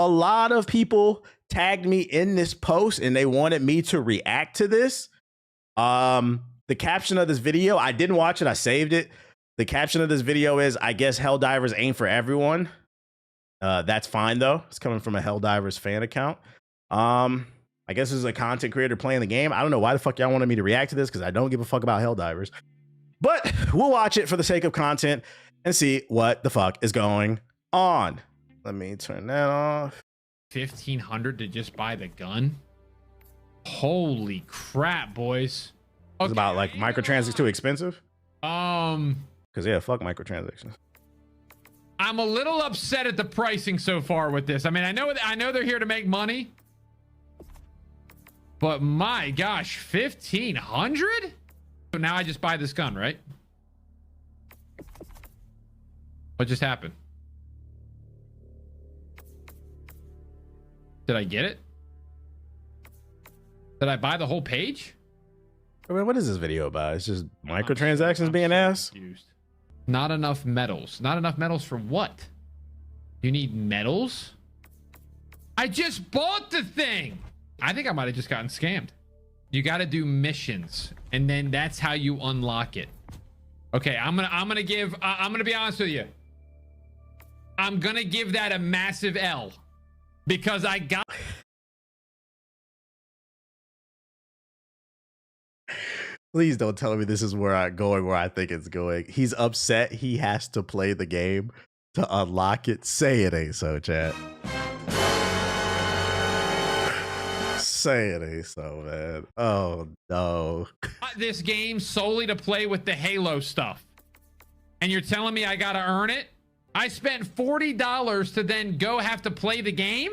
a lot of people tagged me in this post and they wanted me to react to this. The caption of this video, I didn't watch it, I saved it. The caption of this video is, I guess Helldivers ain't for everyone. That's fine though. It's coming from a Helldivers fan account. I guess this is a content creator playing the game. I don't know why the fuck y'all wanted me to react to this because I don't give a fuck about Helldivers. But we'll watch it for the sake of content and see what the fuck is going on. Let me turn that off. 1,500 to just buy the gun? Holy crap, boys. Okay. It's about like microtransactions too expensive? Because yeah, fuck microtransactions. I'm a little upset at the pricing so far with this. I mean, I know they're here to make money. But my gosh, 1,500? So now I just buy this gun, right? What just happened? Did I get it? Did I buy the whole page? I mean, what is this video about? It's just microtransactions being asked? Not enough medals. Not enough medals for what? You need medals? I just bought the thing. I think I might have just gotten scammed. You got to do missions, and then that's how you unlock it. Okay, I'm gonna be honest with you. I'm gonna give that a massive L because I got. Please don't tell me this is where I'm going, where I think it's going. He's upset he has to play the game to unlock it. Say it ain't so, chat. Say it ain't so, man. Oh, no. This game solely to play with the Halo stuff. And you're telling me I got to earn it? I spent $40 to then go have to play the game?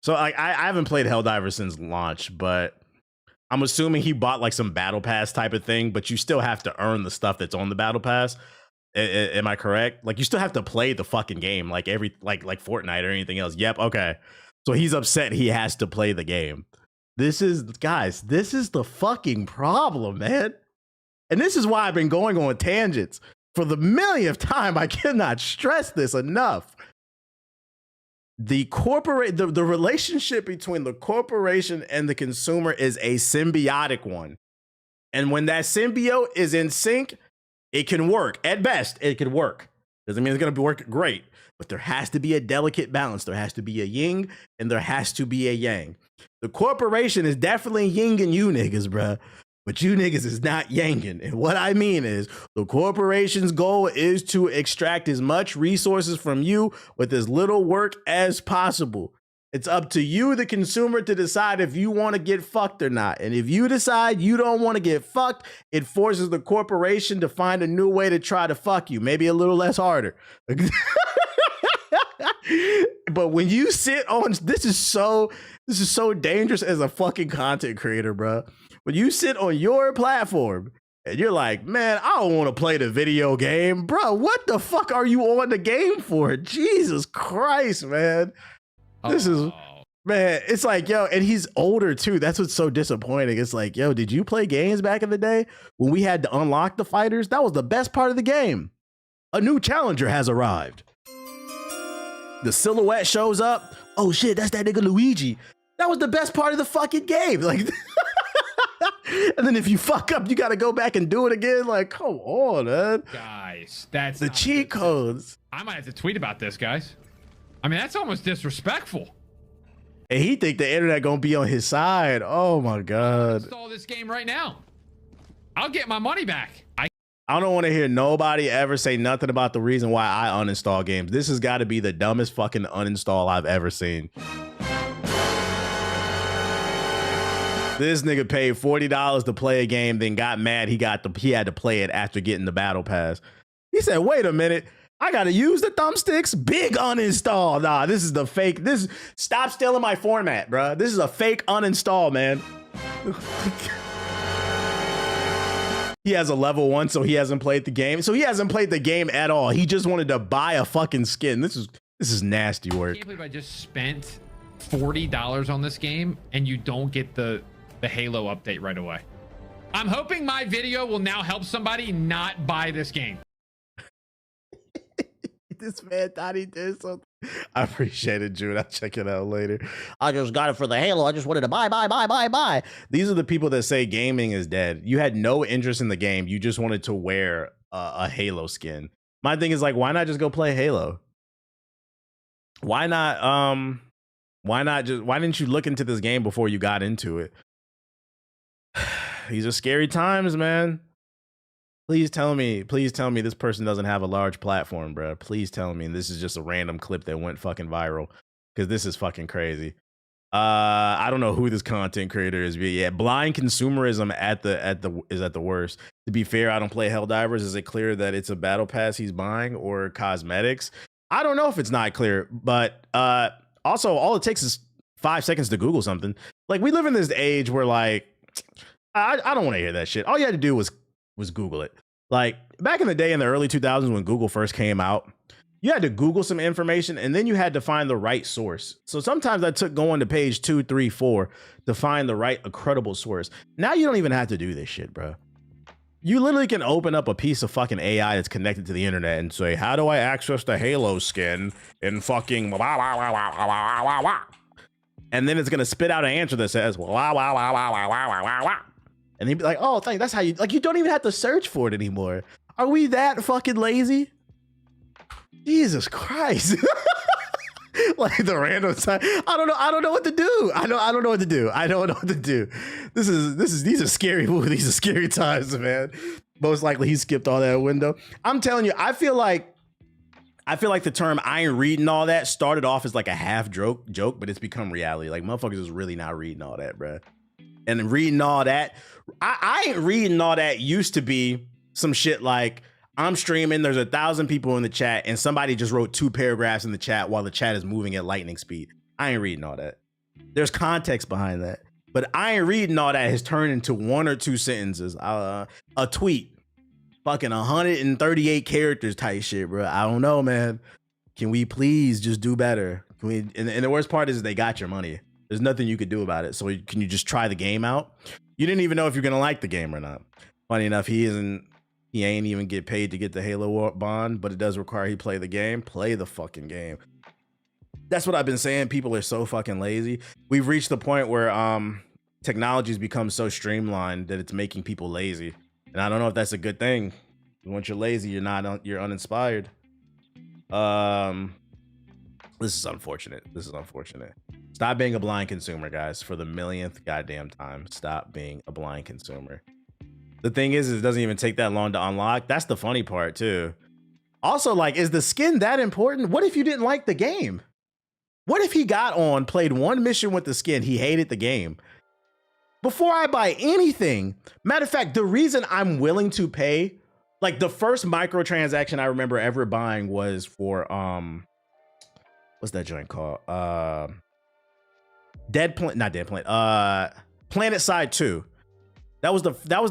So I haven't played Helldivers since launch, but I'm assuming he bought like some battle pass type of thing, but you still have to earn the stuff that's on the battle pass. Am I correct? Like you still have to play the fucking game like like Fortnite or anything else. Yep. Okay. So he's upset he has to play the game. Guys, this is the fucking problem, man. And this is why I've been going on tangents for the millionth time. I cannot stress this enough. The relationship between the corporation and the consumer is a symbiotic one. And when that symbiote is in sync, it can work. At best, it can work. Doesn't mean it's going to work great, but there has to be a delicate balance. There has to be a yin and there has to be a yang. The corporation is definitely yinging you niggas, bruh. But you niggas is not yanging. And what I mean is the corporation's goal is to extract as much resources from you with as little work as possible. It's up to you, the consumer, to decide if you want to get fucked or not. And if you decide you don't want to get fucked, it forces the corporation to find a new way to try to fuck you. Maybe a little less harder. But when you sit on, this is so dangerous as a fucking content creator, bro. When you sit on your platform and you're like, man, I don't want to play the video game, bro. What the fuck are you on the game for? Jesus Christ, man. This is, man, it's like, yo, and he's older too. That's what's so disappointing. It's like, yo, did you play games back in the day when we had to unlock the fighters? That was the best part of the game. A new challenger has arrived. The silhouette shows up. Oh shit, that's that nigga Luigi. That was the best part of the fucking game. Like, and then if you fuck up, you got to go back and do it again. Like, come on, man. Guys, that's the cheat codes. I might have to tweet about this, guys. I mean, that's almost disrespectful. And he think the internet gonna be on his side. Oh my God. Install this game right now. I'll get my money back. I don't want to hear nobody ever say nothing about the reason why I uninstall games. This has got to be the dumbest fucking uninstall I've ever seen. This nigga paid $40 to play a game, then got mad he had to play it after getting the battle pass. He said, wait a minute, I gotta use the thumbsticks? Big uninstall. Nah, this is the fake. Stop stealing my format, bro. This is a fake uninstall, man. He has a level 1, so he hasn't played the game. So he hasn't played the game at all. He just wanted to buy a fucking skin. This is nasty work. I can't believe I just spent $40 on this game and you don't get the Halo update right away. I'm hoping my video will now help somebody not buy this game. This man thought he did something. I appreciate it, Jude. I'll check it out later. I just got it for the Halo. I just wanted to buy. These are the people that say gaming is dead. You had no interest in the game. You just wanted to wear a Halo skin. My thing is like, why not just go play Halo? Why not? Why didn't you look into this game before you got into it? These are scary times, man. Please tell me this person doesn't have a large platform, bro. Please tell me this is just a random clip that went fucking viral, because this is fucking crazy. I don't know who this content creator is, but yeah, blind consumerism is at the worst. To be fair, I don't play Helldivers. Is it clear that it's a battle pass he's buying or cosmetics? I don't know if it's not clear, but also all it takes is 5 seconds to Google something. Like, we live in this age where like I don't want to hear that shit. All you had to do was Google it. Like, back in the day in the early 2000s when Google first came out, you had to Google some information and then you had to find the right source. So sometimes that took going to page 2, 3, 4 to find the right, a credible source. Now you don't even have to do this shit, bro. You literally can open up a piece of fucking AI that's connected to the internet and say, how do I access the Halo skin in fucking blah, blah, blah, blah, blah, blah, blah. And then it's going to spit out an answer that says, blah, blah, blah, blah, blah, blah, blah, blah. And he'd be like, oh, thank, that's how you, like, you don't even have to search for it anymore. Are we that fucking lazy? Jesus Christ. Like, the random time. I don't know what to do. I don't know what to do. These are scary movies. These are scary times, man. Most likely he skipped all that window. I'm telling you, I feel like the term I ain't reading all that started off as like a half joke, but it's become reality. Like, motherfuckers is really not reading all that, bro. And reading all that, I ain't reading all that used to be some shit like, I'm streaming, there's 1,000 people in the chat, and somebody just wrote 2 paragraphs in the chat while the chat is moving at lightning speed. I ain't reading all that. There's context behind that. But I ain't reading all that has turned into 1 or 2 sentences. A tweet. Fucking 138 characters type shit, bro. I don't know, man. Can we please just do better? Can we? And the worst part is they got your money. There's nothing you could do about it. So can you just try the game out? You didn't even know if you're gonna like the game or not. Funny enough, he ain't even get paid to get the Halo bond, but it does require he play the game. Play the fucking game. That's what I've been saying. People are so fucking lazy. We've reached the point where technology's become so streamlined that it's making people lazy. And I don't know if that's a good thing. Once you're lazy, you're uninspired. This is unfortunate. Stop being a blind consumer, guys. For the millionth goddamn time, stop being a blind consumer. The thing is, it doesn't even take that long to unlock. That's the funny part too. Also, like, is the skin that important? What if you didn't like the game? What if he got on, played 1 mission with the skin, he hated the game? Before I buy anything, matter of fact, the reason I'm willing to pay, like, the first microtransaction I remember ever buying was for what's that joint called? Planet Side 2. That was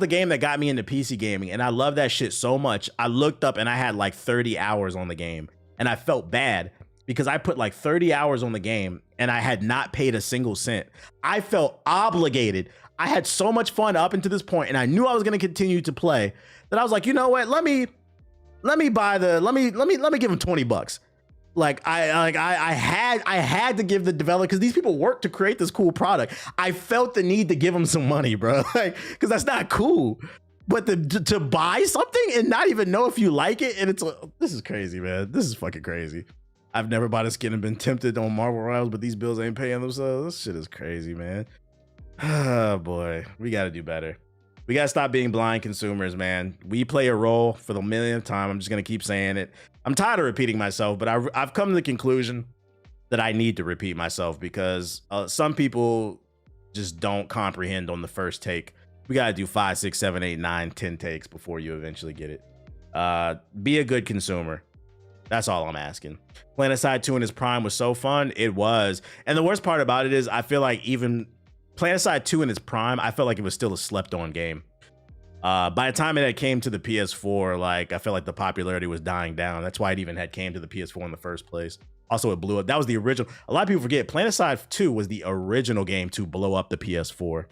the game that got me into PC gaming, and I love that shit so much. I looked up and I had like 30 hours on the game, and I felt bad because I put like 30 hours on the game and I had not paid a single cent. I felt obligated. I had so much fun up until this point, and I knew I was going to continue to play, that I was like, you know what? Let me give him $20. Like I had to give the developer, because these people worked to create this cool product. I felt the need to give them some money, bro, like, because that's not cool. But to buy something and not even know if you like it, and this is crazy, man. This is fucking crazy. I've never bought a skin and been tempted on Marvel Rivals, but these bills ain't paying themselves. This shit is crazy, man. Oh boy, we got to do better. We got to stop being blind consumers, man. We play a role for the millionth time. I'm just going to keep saying it. I'm tired of repeating myself, but I've come to the conclusion that I need to repeat myself, because some people just don't comprehend on the first take. We got to do 5, 6, 7, 8, 9, 10 takes before you eventually get it. Be a good consumer. That's all I'm asking. Planet Side 2 in its prime was so fun. It was. And the worst part about it is, I feel like even Planet Side 2 in its prime, I felt like it was still a slept-on game. By the time it had came to the PS4, like, I felt like the popularity was dying down. That's why it even had came to the PS4 in the first place. Also, it blew up. That was the original. A lot of people forget, Planet Side 2 was the original game to blow up the PS4.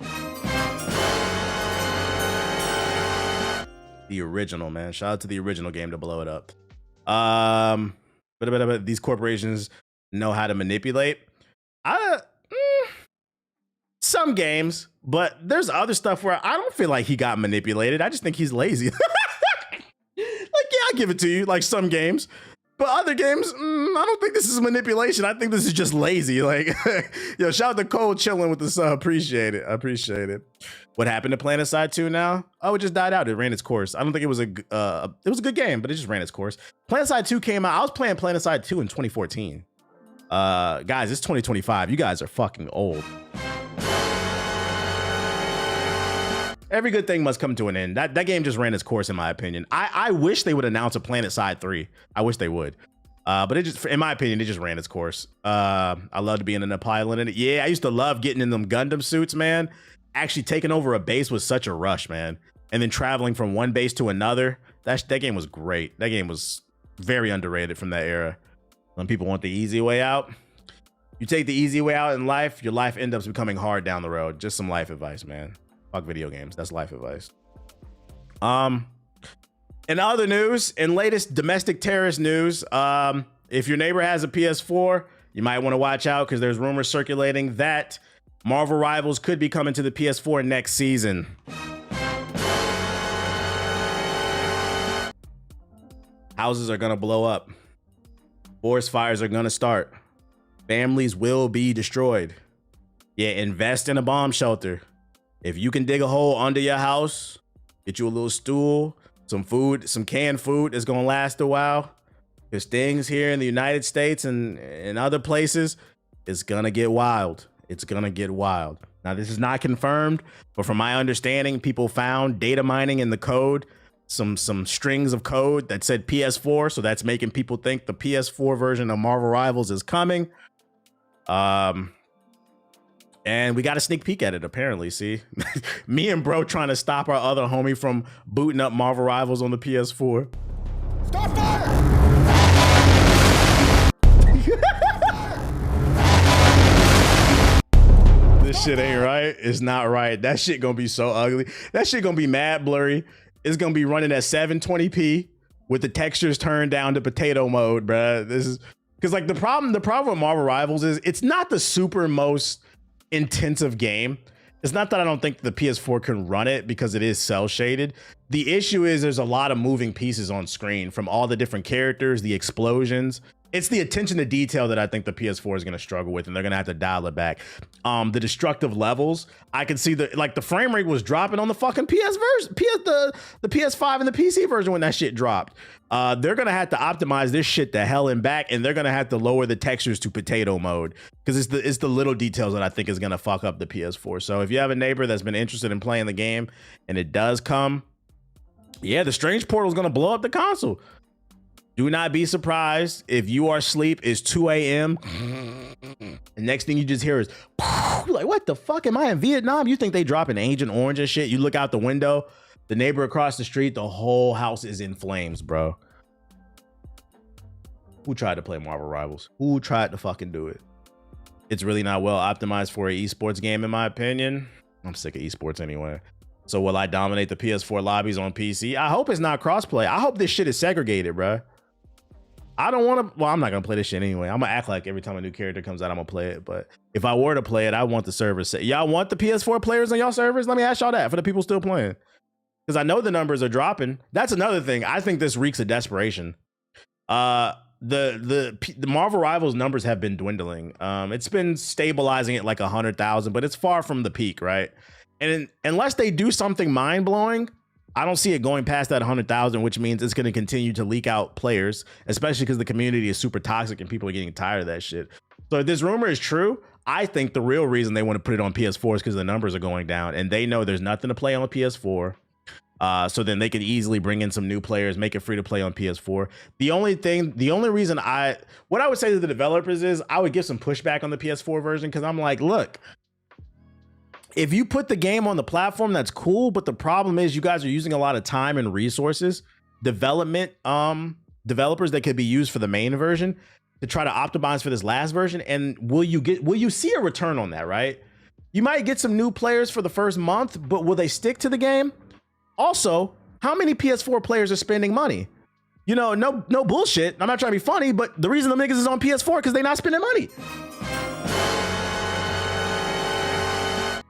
The original, man. Shout out to the original game to blow it up. But these corporations know how to manipulate. Some games, but there's other stuff where I don't feel like he got manipulated. I just think he's lazy. Like, yeah, I give it to you. Like some games. But other games, I don't think this is manipulation. I think this is just lazy. Like, yo, shout out to Cole chilling with the sub. Appreciate it. I appreciate it. What happened to PlanetSide 2 now? Oh, it just died out. It ran its course. I don't think it was a good game, but it just ran its course. PlanetSide 2 came out. I was playing PlanetSide 2 in 2014. Guys, it's 2025. You guys are fucking old. Every good thing must come to an end. That game just ran its course, in my opinion. I wish they would announce a PlanetSide 3. I wish they would. But it just, in my opinion, it just ran its course. I love to be in an pilot in it. Yeah, I used to love getting in them Gundam suits, man. Actually taking over a base was such a rush, man. And then traveling from one base to another. That game was great. That game was very underrated from that era. When people want the easy way out, you take the easy way out in life, your life ends up becoming hard down the road. Just some life advice, man. Fuck video games. That's life advice. In other news, in latest domestic terrorist news, if your neighbor has a PS4, you might want to watch out because there's rumors circulating that Marvel Rivals could be coming to the PS4 next season. Houses are gonna blow up. Forest fires are gonna start. Families will be destroyed. Yeah, invest in a bomb shelter. If you can dig a hole under your house, get you a little stool, some food, some canned food that's gonna last a while. There's things here in the United States and in other places, it's gonna get wild. It's gonna get wild. Now, this is not confirmed, but from my understanding, people found data mining in the code, some strings of code that said PS4, so that's making people think the PS4 version of Marvel Rivals is coming. And we got a sneak peek at it, apparently. See, me and bro trying to stop our other homie from booting up Marvel Rivals on the PS4. Start fire! This shit ain't right. It's not right. That shit gonna be so ugly. That shit gonna be mad blurry. It's gonna be running at 720p with the textures turned down to potato mode, bruh. This is because like the problem with Marvel Rivals is it's not the super most intensive game. It's not that I don't think the PS4 can run it because it is cell shaded. The issue is there's a lot of moving pieces on screen from all the different characters, the explosions. It's the attention to detail that I think the PS4 is going to struggle with, and they're going to have to dial it back. The destructive levels, I can see the frame rate was dropping on the fucking PS version, the PS5 and the PC version when that shit dropped. They're going to have to optimize this shit to hell and back, and they're going to have to lower the textures to potato mode because it's the little details that I think is going to fuck up the PS4. So if you have a neighbor that's been interested in playing the game and it does come, yeah, the Strange Portal is going to blow up the console. Do not be surprised if you are asleep, it's 2 a.m. The next thing you just hear is like, what the fuck? Am I in Vietnam? You think they dropping Agent Orange and shit? You look out the window, the neighbor across the street, the whole house is in flames, bro. Who tried to play Marvel Rivals? Who tried to fucking do it? It's really not well optimized for an esports game, in my opinion. I'm sick of esports anyway. So will I dominate the PS4 lobbies on PC? I hope it's not crossplay. I hope this shit is segregated, bro. I don't want to, well, I'm not going to play this shit anyway. I'm going to act like every time a new character comes out, I'm going to play it. But if I were to play it, I want the servers. Y'all want the PS4 players on y'all servers? Let me ask y'all that for the people still playing. Because I know the numbers are dropping. That's another thing. I think this reeks of desperation. The Marvel Rivals numbers have been dwindling. It's been stabilizing at like 100,000, but it's far from the peak, right? And unless they do something mind-blowing, I don't see it going past that 100,000, which means it's going to continue to leak out players, especially because the community is super toxic and people are getting tired of that shit. So if this rumor is true, I think the real reason they want to put it on PS4 is because the numbers are going down and they know there's nothing to play on PS4. So then they can easily bring in some new players, make it free to play on PS4. The only reason what I would say to the developers is I would give some pushback on the PS4 version because I'm like, look, if you put the game on the platform, that's cool. But the problem is you guys are using a lot of time and resources, developers that could be used for the main version to try to optimize for this last version. And will you see a return on that, right? You might get some new players for the first month, but will they stick to the game? Also, how many PS4 players are spending money? you know, no bullshit. I'm not trying to be funny, but the reason the niggas is on PS4 because they not spending money.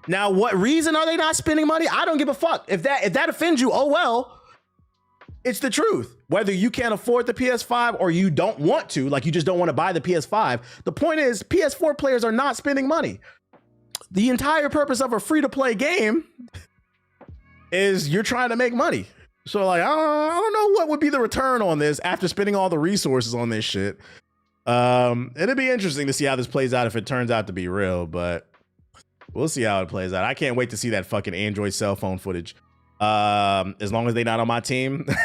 Now, what reason are they not spending money? I don't give a fuck. If that offends you, oh well. It's the truth. Whether you can't afford the PS5 or you don't want to, like you just don't want to buy the PS5, the point is PS4 players are not spending money. The entire purpose of a free-to-play game is you're trying to make money. So like, I don't know what would be the return on this after spending all the resources on this shit. It'd be interesting to see how this plays out if it turns out to be real, but we'll see how it plays out. I can't wait to see that fucking Android cell phone footage. As long as they're not on my team. You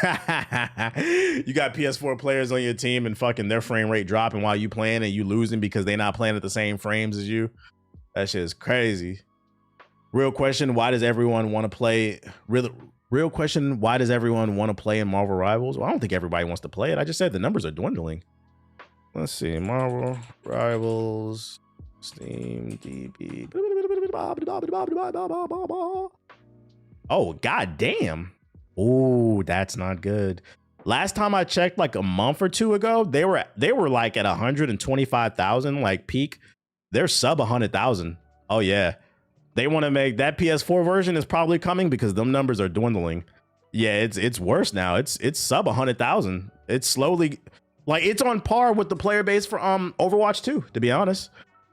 got PS4 players on your team and fucking their frame rate dropping while you playing and you losing because they're not playing at the same frames as you. That shit is crazy. Real question, why does everyone want to play? Real question, why does everyone want to play in Marvel Rivals? Well, I don't think everybody wants to play it. I just said the numbers are dwindling. Let's see, Marvel Rivals, Steam, DB. Oh, god damn. Oh, that's not good. Last time I checked like a month or two ago, they were like at 125,000 like peak. They're sub 100,000. Oh yeah. They want to make that PS4 version is probably coming because them numbers are dwindling. Yeah, it's worse now. It's sub 100,000. It's slowly like it's on par with the player base for Overwatch 2, to be honest.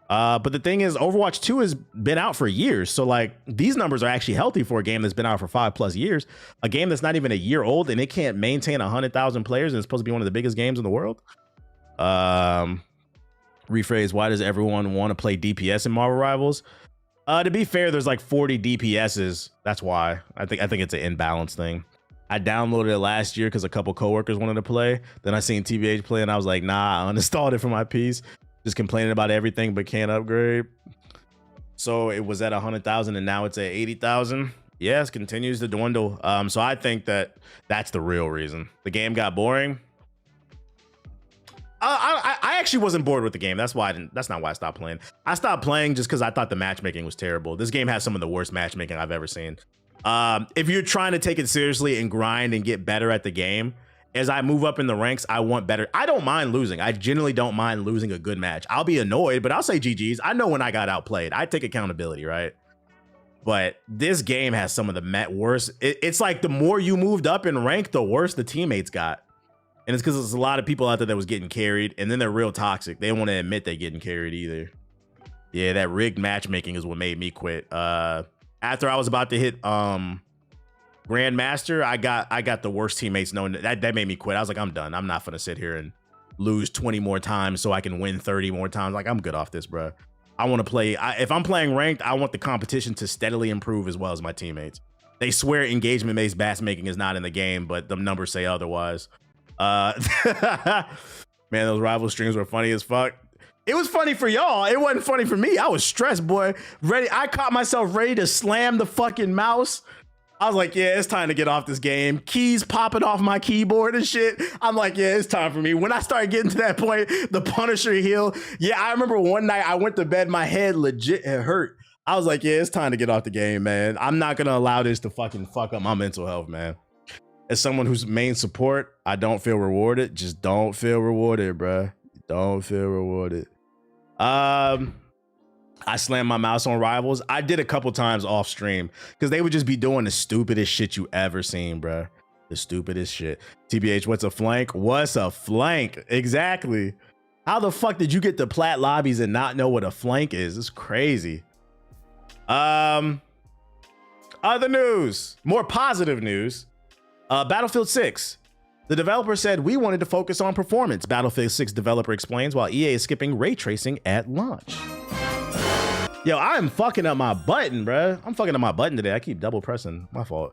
But the thing is, Overwatch 2 has been out for years. So like these numbers are actually healthy for a game that's been out for 5+ years. A game that's not even a year old and it can't maintain 100,000 players and it's supposed to be one of the biggest games in the world. Rephrase, why does everyone want to play DPS in Marvel Rivals? To be fair, there's like 40 DPSs. That's why. I think it's an imbalance thing. I downloaded it last year because a couple coworkers wanted to play. Then I seen TVH play and I was like, nah, I uninstalled it from my piece. Just complaining about everything but can't upgrade. So it was at 100,000 and now it's at 80,000. Yes, continues to dwindle. So I think that's the real reason. The game got boring. I actually wasn't bored with the game. That's not why I stopped playing. I stopped playing just because I thought the matchmaking was terrible. This game has some of the worst matchmaking I've ever seen. If you're trying to take it seriously and grind and get better at the game, as I move up in the ranks, I want better. I don't mind losing. I generally don't mind losing a good match. I'll be annoyed, but I'll say GG's. I know when I got outplayed. I take accountability, right? But this game has some of the worst. It's like the more you moved up in rank, the worse the teammates got. And it's because there's a lot of people out there that was getting carried, and then they're real toxic. They don't want to admit they're getting carried either. Yeah, that rigged matchmaking is what made me quit. After I was about to hit Grandmaster, I got the worst teammates knowing that made me quit. I was like, I'm done. I'm not gonna sit here and lose 20 more times so I can win 30 more times. Like, I'm good off this, bro. I want to play. If I'm playing ranked, I want the competition to steadily improve as well as my teammates. They swear engagement-based matchmaking is not in the game, but the numbers say otherwise. Man, those rival streams were funny as fuck. It was funny for y'all. It wasn't funny for me. I was stressed, boy. I caught myself ready to slam the fucking mouse. I was like, yeah, it's time to get off this game. Keys popping off my keyboard and shit. I'm like, yeah, it's time for me. When I started getting to that point, the Punisher heal. Yeah, I remember one night I went to bed, my head legit hurt. I was like, yeah, it's time to get off the game, man. I'm not going to allow this to fucking fuck up my mental health, man. As someone who's main support, I don't feel rewarded. Just don't feel rewarded, bruh. Don't feel rewarded. I slammed my mouse on Rivals. I did a couple times off stream because they would just be doing the stupidest shit you ever seen, bruh. The stupidest shit. TBH, what's a flank? What's a flank? Exactly. How the fuck did you get to plat lobbies and not know what a flank is? It's crazy. Other news, more positive news. Battlefield 6. The developer said we wanted to focus on performance. Battlefield 6 developer explains while EA is skipping ray tracing at launch. Yo, I am fucking up my button, bruh. I'm fucking up my button today. I keep double pressing. My fault.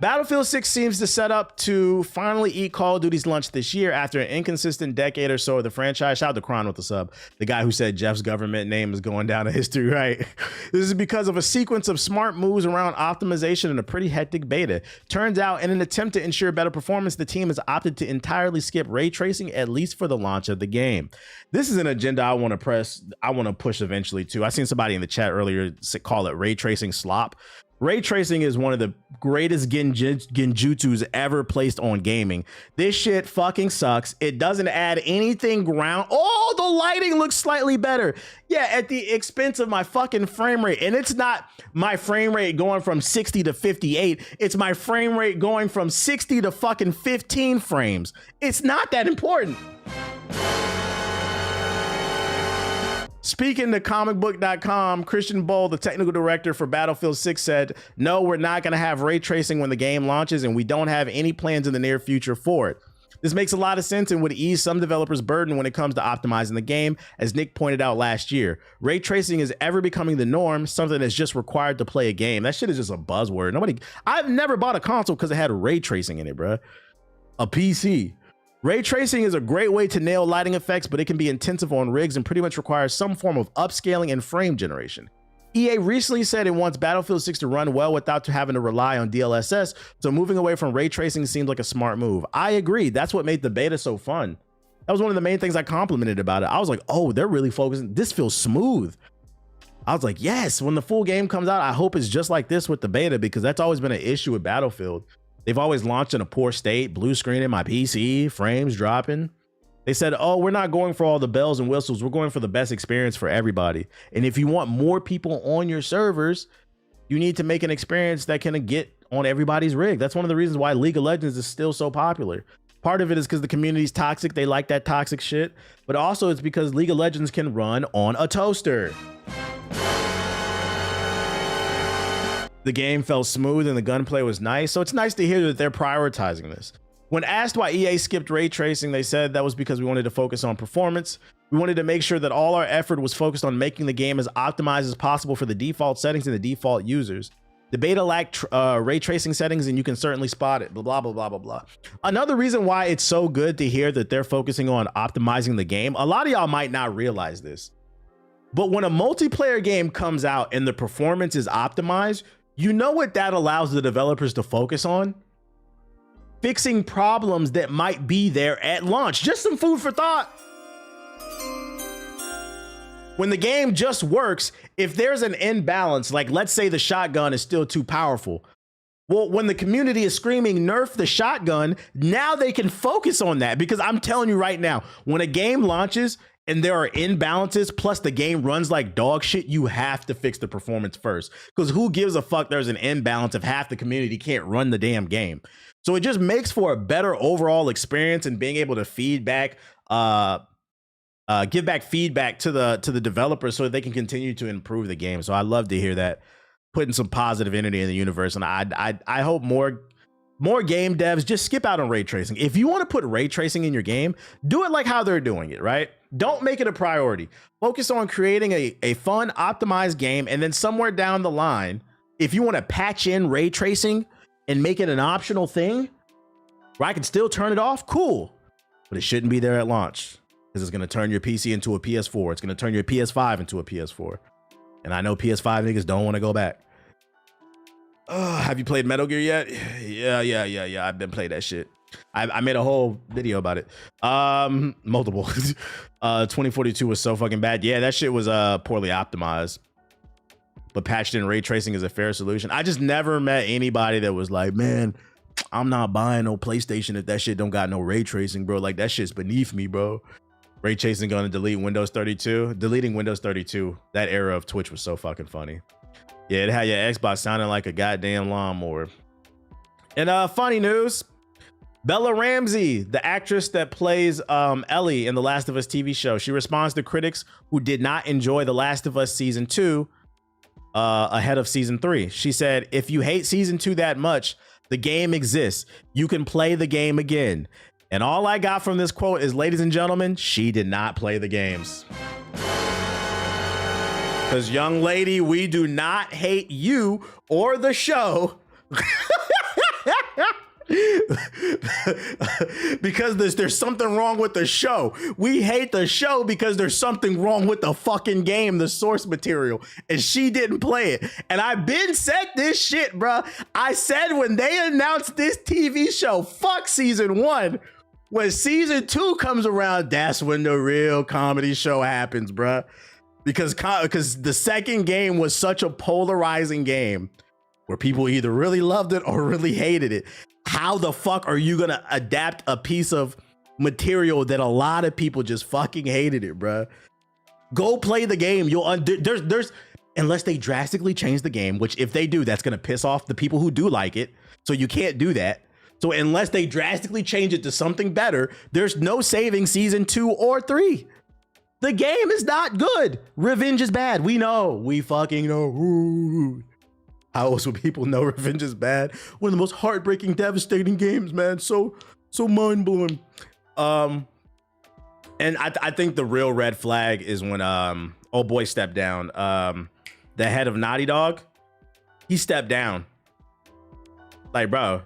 Battlefield 6 seems to set up to finally eat Call of Duty's lunch this year after an inconsistent decade or so of the franchise. Shout out to Kron with the sub. The guy who said Jeff's government name is going down in history, right? This is because of a sequence of smart moves around optimization and a pretty hectic beta. Turns out, in an attempt to ensure better performance, the team has opted to entirely skip ray tracing, at least for the launch of the game. This is an agenda I want to push eventually too. I seen somebody in the chat earlier call it ray tracing slop. Ray tracing is one of the greatest genjutsus ever placed on gaming. This shit fucking sucks. It doesn't add anything ground. Oh, the lighting looks slightly better. Yeah, at the expense of my fucking frame rate. And it's not my frame rate going from 60 to 58. It's my frame rate going from 60 to fucking 15 frames. It's not that important. Speaking to comicbook.com, Christian Boll, the technical director for Battlefield 6, said, "No, we're not going to have ray tracing when the game launches, and we don't have any plans in the near future for it. This makes a lot of sense and would ease some developers' burden when it comes to optimizing the game, as Nick pointed out last year. Ray tracing is ever becoming the norm, something that's just required to play a game." That shit is just a buzzword. I've never bought a console because it had ray tracing in it, bro. A PC. Ray tracing is a great way to nail lighting effects, but it can be intensive on rigs and pretty much requires some form of upscaling and frame generation. EA recently said it wants Battlefield 6 to run well without having to rely on DLSS, so moving away from ray tracing seems like a smart move. I agree. That's what made the beta so fun. That was one of the main things I complimented about it. I was like, oh, they're really focusing. This feels smooth. I was like, yes, when the full game comes out, I hope it's just like this with the beta, because that's always been an issue with Battlefield. They've always launched in a poor state, blue screening my PC, frames dropping. They said, oh, we're not going for all the bells and whistles. We're going for the best experience for everybody. And if you want more people on your servers, you need to make an experience that can get on everybody's rig. That's one of the reasons why League of Legends is still so popular. Part of it is because the community's toxic. They like that toxic shit. But also it's because League of Legends can run on a toaster. The game felt smooth and the gunplay was nice, so it's nice to hear that they're prioritizing this. When asked why EA skipped ray tracing, they said that was because we wanted to focus on performance. We wanted to make sure that all our effort was focused on making the game as optimized as possible for the default settings and the default users. The beta lacked ray tracing settings, and you can certainly spot it, blah, blah, blah, blah, blah, blah. Another reason why it's so good to hear that they're focusing on optimizing the game, a lot of y'all might not realize this, but when a multiplayer game comes out and the performance is optimized, you know what that allows the developers to focus on? Fixing problems that might be there at launch. Just some food for thought. When the game just works, if there's an imbalance, like let's say the shotgun is still too powerful. Well, when the community is screaming, nerf the shotgun, now they can focus on that, because I'm telling you right now, when a game launches and there are imbalances, plus the game runs like dog shit, you have to fix the performance first. Because who gives a fuck there's an imbalance if half the community can't run the damn game? So it just makes for a better overall experience, and being able to feedback, give back feedback to the developers so that they can continue to improve the game. So I love to hear that, putting some positive energy in the universe. And I hope more game devs just skip out on ray tracing. If you want to put ray tracing in your game, do it like how they're doing it, right? Don't make it a priority. Focus on creating a fun, optimized game, and then somewhere down the line, if you want to patch in ray tracing and make it an optional thing where I can still turn it off, cool. But it shouldn't be there at launch, because it's going to turn your PC into a PS4. It's going to turn your PS5 into a PS4. And I know PS5 niggas don't want to go back. Have you played Metal Gear yet? Yeah. I've been playing that shit. I made a whole video about it. Multiple. 2042 was so fucking bad. Yeah, that shit was poorly optimized. But patched in ray tracing is a fair solution. I just never met anybody that was like, man, I'm not buying no PlayStation if that shit don't got no ray tracing, bro. Like, that shit's beneath me, bro. Ray tracing gonna delete Windows 32. Deleting Windows 32. That era of Twitch was so fucking funny. Yeah, it had your Xbox sounding like a goddamn lawnmower. And funny news, Bella Ramsey, the actress that plays Ellie in the Last of Us TV show, she responds to critics who did not enjoy The Last of Us Season 2 ahead of Season 3. She said, if you hate Season 2 that much, the game exists. You can play the game again. And all I got from this quote is, ladies and gentlemen, she did not play the games. Because, young lady, we do not hate you or the show. Because there's something wrong with the show. We hate the show because there's something wrong with the fucking game, the source material, and she didn't play it. And I've been said this shit, bruh. I said when they announced this TV show, fuck Season 1. When Season 2 comes around, that's when the real comedy show happens, bruh. Because the second game was such a polarizing game where people either really loved it or really hated it. How the fuck are you gonna adapt a piece of material that a lot of people just fucking hated it, bruh? Go play the game. There's unless they drastically change the game, which if they do, that's gonna piss off the people who do like it. So you can't do that. So unless they drastically change it to something better, there's no saving season 2 or 3. The game is not good. Revenge is bad. We know. We fucking know. Ooh. How else would people know Revenge is bad? One of the most heartbreaking, devastating games, man. So mind-blowing. And I think the real red flag is when oh boy stepped down. The head of Naughty Dog, he stepped down. Like, bro,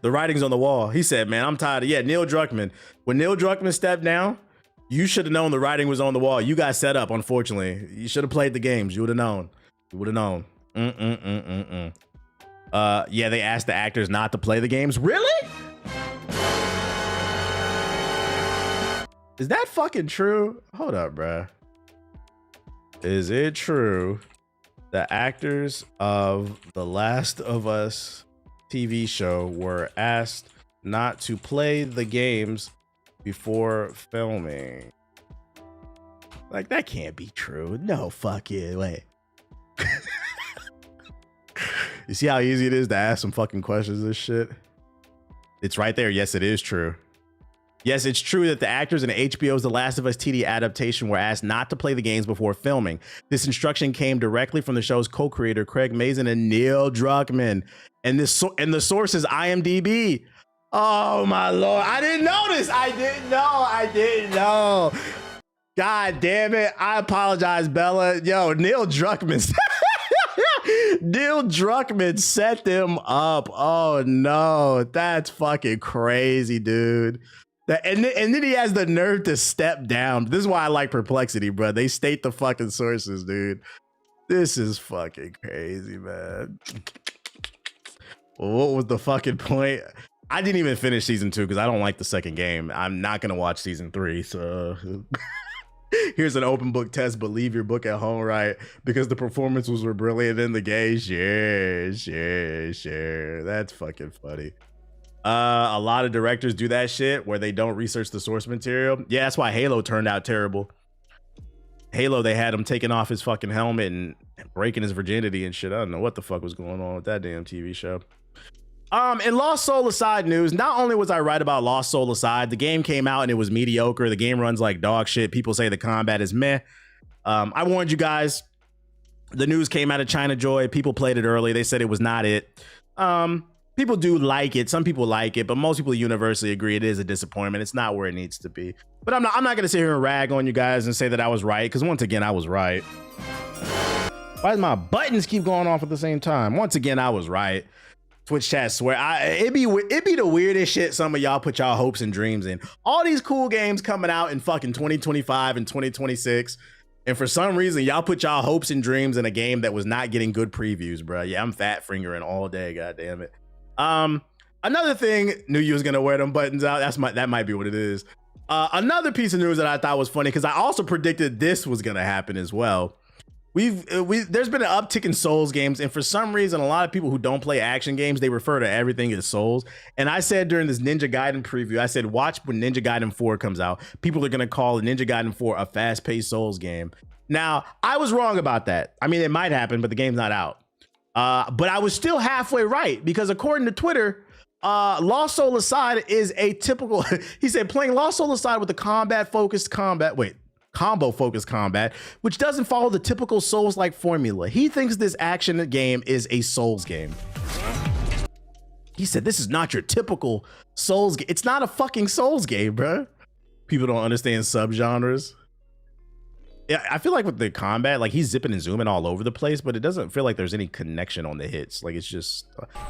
the writing's on the wall. He said, man, I'm tired of, Neil Druckmann. When Neil Druckmann stepped down, you should have known the writing was on the wall. You got set up, unfortunately. You should have played the games. You would have known. You would have known. Yeah, they asked the actors not to play the games. Really? Is that fucking true? Hold up, bruh. Is it true the actors of The Last of Us TV show were asked not to play the games before filming? Like, that can't be true. No fucking way. You see how easy it is to ask some fucking questions this shit? It's right there. Yes, it is true. Yes, it's true that the actors in HBO's The Last of Us TV adaptation were asked not to play the games before filming. This instruction came directly from the show's co-creator Craig Mazin and Neil Druckmann. And the source is IMDb. Oh my Lord. I didn't know this. I didn't know. God damn it. I apologize, Bella. Yo, Neil Druckmann. Neil Druckmann set them up. Oh no, that's fucking crazy, dude. And then he has the nerve to step down. This is why I like Perplexity, bro. They state the fucking sources, dude. This is fucking crazy, man. Well, what was the fucking point? I didn't even finish season 2 because I don't like the second game. I'm not gonna watch season 3, so here's an open book test, but leave your book at home, right? Because the performances were brilliant in the game. Sure. That's fucking funny. A lot of directors do that shit where they don't research the source material. Yeah, that's why Halo turned out terrible. Halo, they had him taking off his fucking helmet and breaking his virginity and shit. I don't know what the fuck was going on with that damn TV show. In Lost Soul Aside news, not only was I right about Lost Soul Aside, the game came out and it was mediocre. The game runs like dog shit. People say the combat is meh. I warned you guys. The news came out of China Joy. People played it early. They said it was not it. People do like it. Some people like it, but most people universally agree it is a disappointment. It's not where it needs to be. But I'm not gonna sit here and rag on you guys and say that I was right, because once again, I was right. Why does my buttons keep going off at the same time? Once again, I was right. Twitch chat swear. It be the weirdest shit some of y'all put y'all hopes and dreams in. All these cool games coming out in fucking 2025 and 2026. And for some reason, y'all put y'all hopes and dreams in a game that was not getting good previews, bro. Yeah, I'm fat fingering all day, god damn it. Another thing, knew you was gonna wear them buttons out. That might be what it is. Another piece of news that I thought was funny, because I also predicted this was gonna happen as well. There's been an uptick in Souls games, and for some reason, a lot of people who don't play action games, they refer to everything as Souls. And I said during this Ninja Gaiden preview, I said, watch when Ninja Gaiden 4 comes out. People are gonna call Ninja Gaiden 4 a fast-paced Souls game. Now, I was wrong about that. I mean, it might happen, but the game's not out. But I was still halfway right, because according to Twitter, Lost Soul Aside is a typical, he said, playing Lost Soul Aside with a combo-focused combat, which doesn't follow the typical Souls-like formula. He thinks this action game is a Souls game. He said, this is not your typical Souls game. It's not a fucking Souls game, bro. People don't understand subgenres. Yeah, I feel like with the combat, like he's zipping and zooming all over the place, but it doesn't feel like there's any connection on the hits. Like it's just,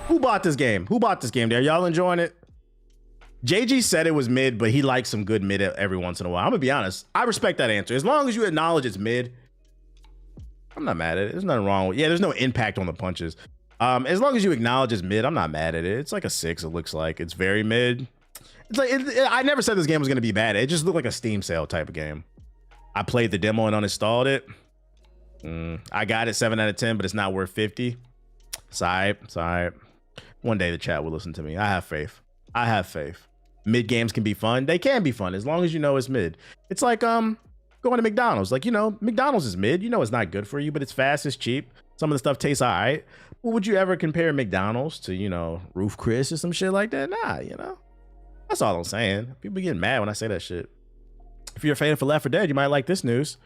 who bought this game? Who bought this game? There, y'all enjoying it? JG said it was mid, but he likes some good mid every once in a while. I'm gonna be honest. I respect that answer. As long as you acknowledge it's mid, I'm not mad at it. There's nothing wrong with it. Yeah, there's no impact on the punches. As long as you acknowledge it's mid, I'm not mad at it. It's like a 6, it looks like. It's very mid. It's like, I never said this game was gonna be bad. It just looked like a Steam sale type of game. I played the demo and uninstalled it. I got it 7 out of 10, but it's not worth 50. Sorry. One day the chat will listen to me. I have faith. Mid games can be fun. They can be fun as long as you know it's mid. It's like going to McDonald's. Like, you know, McDonald's is mid. You know it's not good for you, but it's fast, it's cheap. Some of the stuff tastes all right. But would you ever compare McDonald's to, you know, Roof Chris or some shit like that? Nah, you know. That's all I'm saying. People get mad when I say that shit. If you're a fan for Left 4 Dead, you might like this news.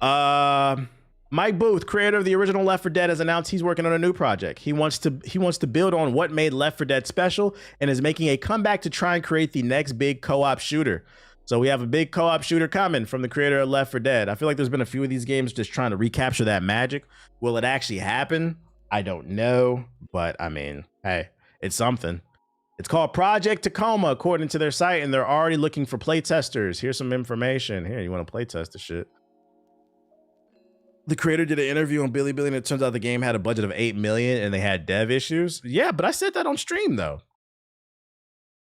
Mike Booth, creator of the original Left 4 Dead, has announced he's working on a new project. He wants to build on what made Left 4 Dead special and is making a comeback to try and create the next big co-op shooter. So we have a big co-op shooter coming from the creator of Left 4 Dead. I feel like there's been a few of these games just trying to recapture that magic. Will it actually happen? I don't know, but I mean, hey, it's something. It's called Project Tacoma, according to their site, and they're already looking for playtesters. Here's some information. Here, you want to playtest the shit? The creator did an interview on Bilibili, and it turns out the game had a budget of $8 million and they had dev issues. Yeah, but I said that on stream, though.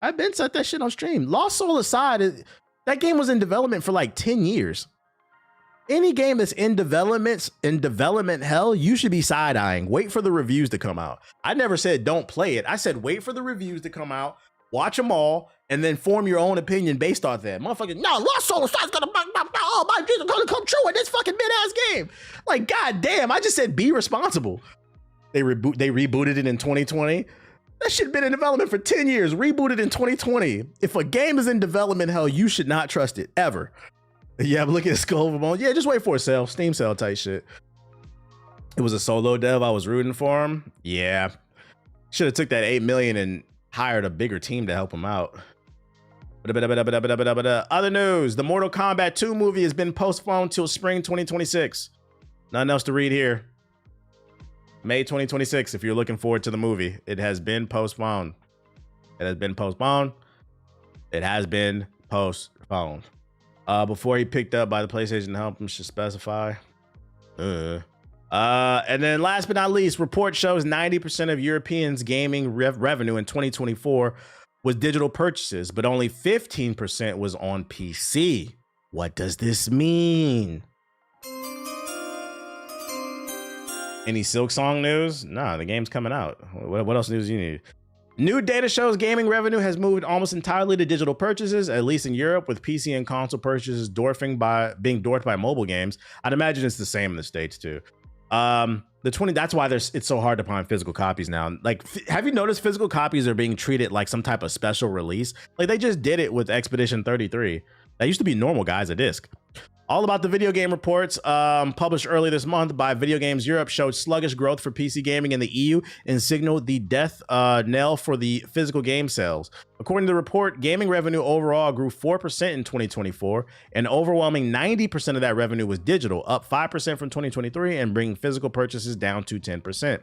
I've been said that shit on stream. Lost Soul aside, that game was in development for like 10 years. Any game that's in development hell, you should be side-eyeing. Wait for the reviews to come out. I never said don't play it. I said wait for the reviews to come out, watch them all, and then form your own opinion based off that. Motherfucker, no, Lost Soul is gonna, oh, my dreams are gonna come true in this fucking mid-ass game. Like, goddamn, I just said be responsible. They rebooted it in 2020. That shit been in development for 10 years, rebooted in 2020. If a game is in development hell, you should not trust it, ever. Yeah, but look at Clover Bones. Yeah, just wait for a sale, Steam sale type shit. It was a solo dev. I was rooting for him. Yeah, should have took that $8 million and hired a bigger team to help him out. Other news: the Mortal Kombat 2 movie has been postponed till spring 2026. Nothing else to read here. May 2026. If you're looking forward to the movie, it has been postponed. Before he picked up by the PlayStation to help him, should specify. And then last but not least, report shows 90% of Europeans' gaming revenue in 2024 was digital purchases, but only 15% was on PC. What does this mean? Any Silksong news? Nah, the game's coming out. What else news do you need? New data shows gaming revenue has moved almost entirely to digital purchases, at least in Europe, with PC and console purchases being dwarfed by mobile games. I'd imagine it's the same in the States too. That's why it's so hard to find physical copies now. Like, have you noticed physical copies are being treated like some type of special release? Like, they just did it with Expedition 33. That used to be normal, guys, a disc. All about the video game reports published early this month by Video Games Europe showed sluggish growth for PC gaming in the EU and signaled the death knell for the physical game sales. According to the report, gaming revenue overall grew 4% in 2024, and overwhelming 90% of that revenue was digital, up 5% from 2023 and bringing physical purchases down to 10%.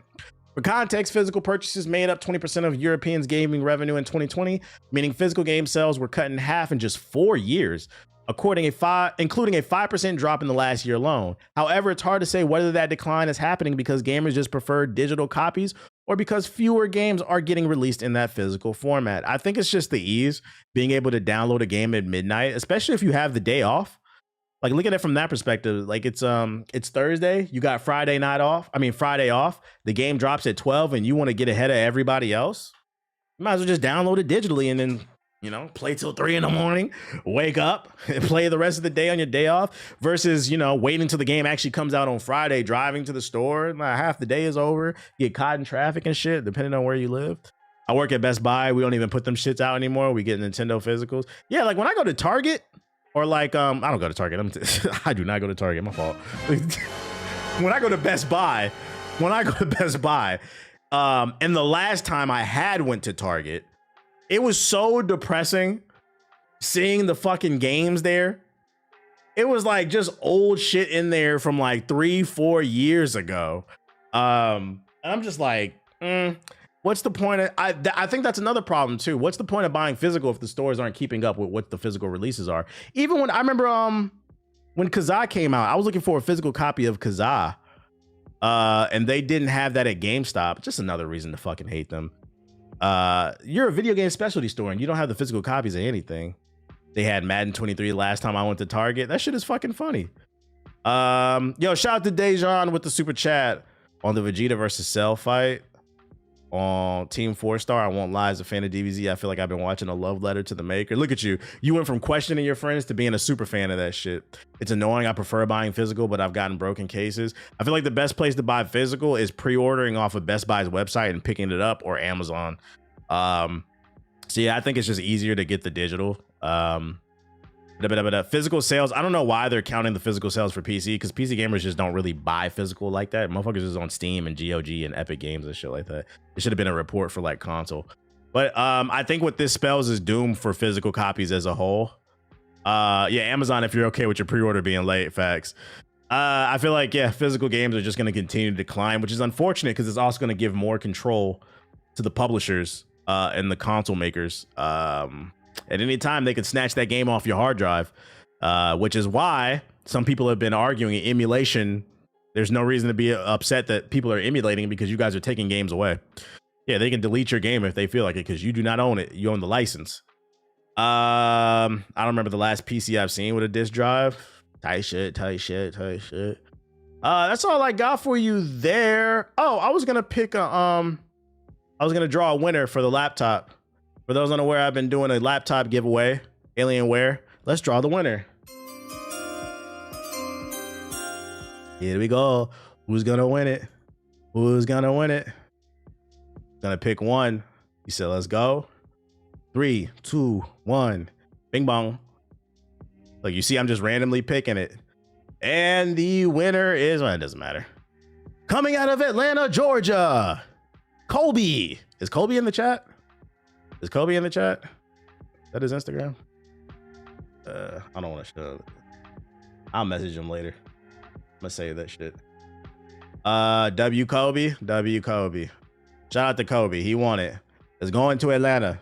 For context, physical purchases made up 20% of Europeans' gaming revenue in 2020, meaning physical game sales were cut in half in just 4 years, including a 5% drop in the last year alone. However, it's hard to say whether that decline is happening because gamers just prefer digital copies or because fewer games are getting released in that physical format. I think it's just the ease, being able to download a game at midnight, especially if you have the day off. Like, look at it from that perspective. Like, it's Thursday, you got Friday off. The game drops at 12 and you want to get ahead of everybody else. You might as well just download it digitally and then, you know, play till 3 a.m, wake up and play the rest of the day on your day off versus, you know, waiting until the game actually comes out on Friday, driving to the store. Half the day is over. You get caught in traffic and shit, depending on where you live. I work at Best Buy. We don't even put them shits out anymore. We get Nintendo physicals. Yeah, like when I go to Target or like, I don't go to Target. I do not go to Target. My fault. When I go to Best Buy, and the last time I had went to Target, it was so depressing seeing the fucking games there. It was like just old shit in there from like 3-4 years ago. And I'm just like, what's the point? I think that's another problem too. What's the point of buying physical if the stores aren't keeping up with what the physical releases are? Even when I remember when Kazaa came out, I was looking for a physical copy of Kazaa. And they didn't have that at GameStop. Just another reason to fucking hate them. You're a video game specialty store and you don't have the physical copies of anything. They had Madden 23 last time I went to Target. That shit is fucking funny. Yo, shout out to Dejan with the super chat. On the Vegeta versus Cell fight on Team 4-Star, I won't lie, as a fan of DBZ, I feel like I've been watching a love letter to the maker. Look at you. You went from questioning your friends to being a super fan of that shit. It's annoying. I prefer buying physical, but I've gotten broken cases. I feel like the best place to buy physical is pre-ordering off of Best Buy's website and picking it up, or Amazon. So yeah, I think it's just easier to get the digital. Physical sales, I don't know why they're counting the physical sales for PC, because PC gamers just don't really buy physical like that. Motherfuckers is on Steam and GOG and Epic Games and shit like that. It should have been a report for like console. But I think what this spells is doom for physical copies as a whole. Yeah, Amazon, if you're okay with your pre-order being late, facts. I feel like, yeah, physical games are just going to continue to decline, which is unfortunate because it's also going to give more control to the publishers and the console makers. At any time, they could snatch that game off your hard drive, which is why some people have been arguing emulation. There's no reason to be upset that people are emulating, because you guys are taking games away. Yeah, they can delete your game if they feel like it, because you do not own it. You own the license. I don't remember the last PC I've seen with a disk drive. Tight shit. That's all I got for you there. Oh, I was gonna pick a I was gonna draw a winner for the laptop. For those unaware, I've been doing a laptop giveaway, Alienware. Let's draw the winner. Here we go. Who's gonna win it? Who's gonna win it? Gonna pick one. He said, let's go. 3, 2, 1. Bing bong. Look, you see, I'm just randomly picking it. And the winner is, well, it doesn't matter. Coming out of Atlanta, Georgia, Colby. Is Colby in the chat? Is Kobe in the chat? Is that his Instagram? I don't want to show it. I'll message him later. I'm gonna say that shit. W Kobe. Shout out to Kobe. He won it. It's going to Atlanta.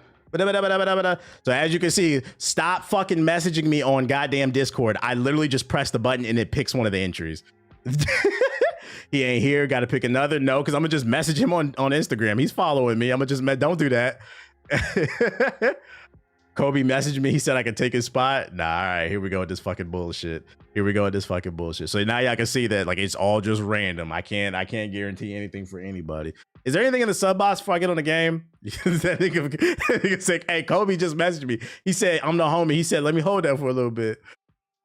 So as you can see, stop fucking messaging me on goddamn Discord. I literally just press the button and it picks one of the entries. He ain't here. Got to pick another. No, because I'm gonna just message him on Instagram. He's following me. I'm gonna just don't do that. Kobe messaged me. He said I could take his spot. Nah, all right, here we go with this fucking bullshit. So now y'all can see that like it's all just random. I can't guarantee anything for anybody. Is there anything in the sub box before I get on the game? That nigga say, hey, Kobe just messaged me. He said, I'm the homie. He said, let me hold that for a little bit.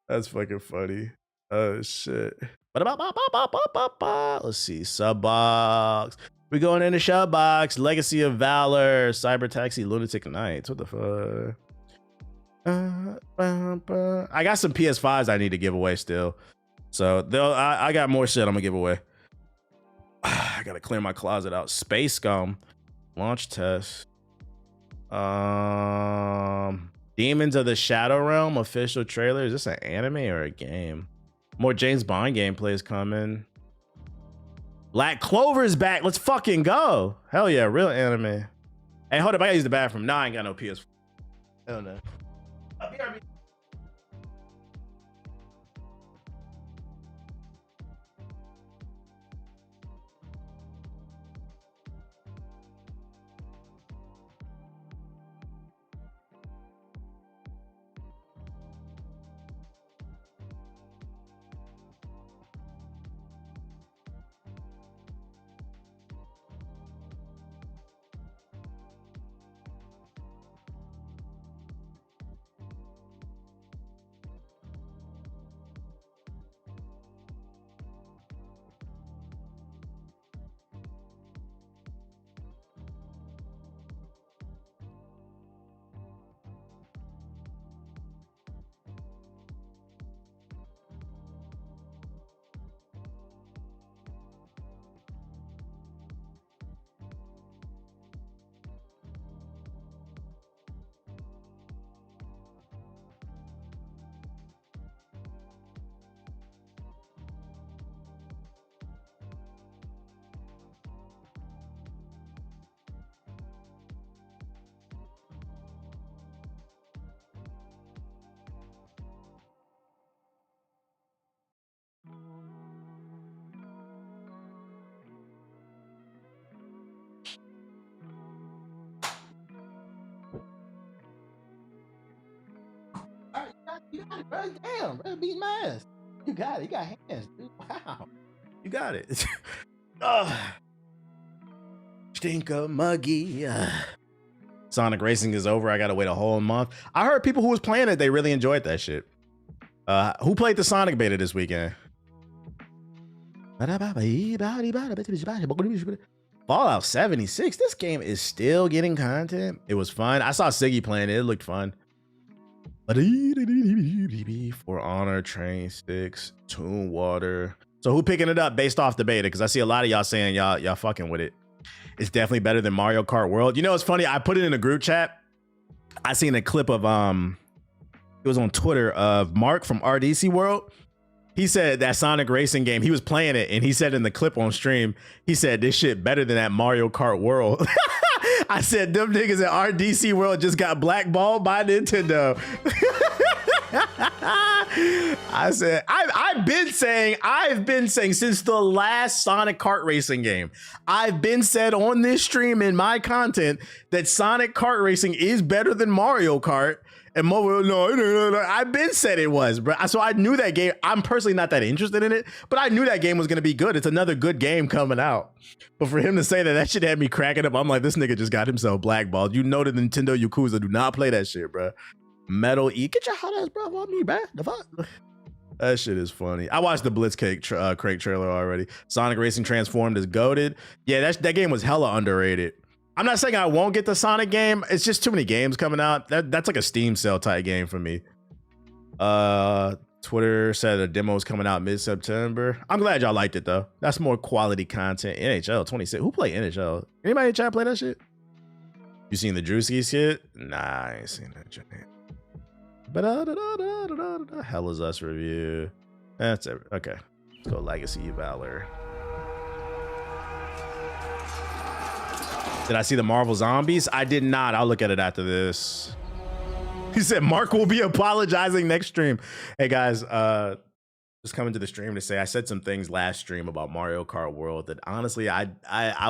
That's fucking funny. Oh shit. Let's see. Sub box. We're going into sub box. Legacy of Valor. Cyber Taxi. Lunatic Nights. What the fuck? I got some PS5s I need to give away still. So I got more shit I'm gonna give away. I gotta clear my closet out. Space Scum. Launch test. Demons of the Shadow Realm official trailer. Is this an anime or a game? More James Bond gameplay is coming. Black Clover's back. Let's fucking go. Hell yeah, real anime. Hey, hold up. I gotta use the bathroom. Nah, I ain't got no PS4. Hell no. BRB. You got it, bro. Damn, bro, beat my ass. You got it. You got hands, dude. Wow. You got it. Stinker muggy. Sonic Racing is over. I gotta wait a whole month. I heard people who was playing it, they really enjoyed that shit. Who played the Sonic beta this weekend? Fallout 76. This game is still getting content. It was fun. I saw Siggy playing it. It looked fun. For Honor, Train Sticks, Toon Water. So who picking it up based off the beta? Because I see a lot of y'all saying y'all fucking with it. It's definitely better than Mario Kart World. You know, it's funny. I put it in a group chat. I seen a clip of it was on Twitter of Mark from RDC World. He said that Sonic Racing game, he was playing it, and he said in the clip on stream, he said this shit better than that Mario Kart World. I said them niggas at RDC World just got blackballed by Nintendo. I said I've been saying since the last Sonic Kart Racing game, I've been said on this stream in my content that Sonic Kart Racing is better than Mario Kart. And no, I've been said it was, bro. So I knew that game. I'm personally not that interested in it, but I knew that game was gonna be good. It's another good game coming out. But for him to say that shit had me cracking up, I'm like, this nigga just got himself blackballed. You know the Nintendo Yakuza do not play that shit, bro. Metal E, get your hot ass bro on me, bro. The fuck? That shit is funny. I watched the Blitzcrank Craig trailer already. Sonic Racing Transformed is goated. Yeah, that game was hella underrated. I'm not saying I won't get the Sonic game. It's just too many games coming out. That's like a Steam sale type game for me. Twitter said a demo is coming out mid-September. I'm glad y'all liked it though. That's more quality content. NHL 26. Who played NHL? Anybody in chat play that shit? You seen the Drewski shit? Nah, I ain't seen that shit. But Hell is Us review. That's it. Okay. Let's go Legacy Valor. Did I see the Marvel Zombies? I did not. I'll look at it after this. He said Mark will be apologizing next stream. Hey guys, just coming to the stream to say I said some things last stream about Mario Kart World that honestly I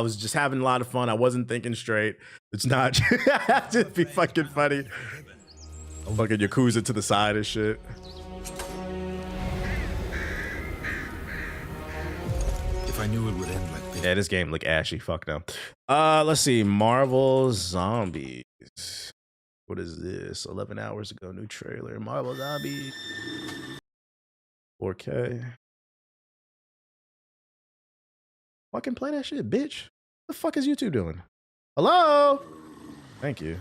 was just having a lot of fun. I wasn't thinking straight. It's not just be fucking funny. I'm fucking Yakuza to the side and shit. If I knew it would end like this. Yeah, this game look ashy. Fuck no. Let's see. Marvel Zombies. What is this? 11 hours ago, new trailer. Marvel Zombies. 4K. Fucking play that shit, bitch. What the fuck is YouTube doing? Hello? Thank you.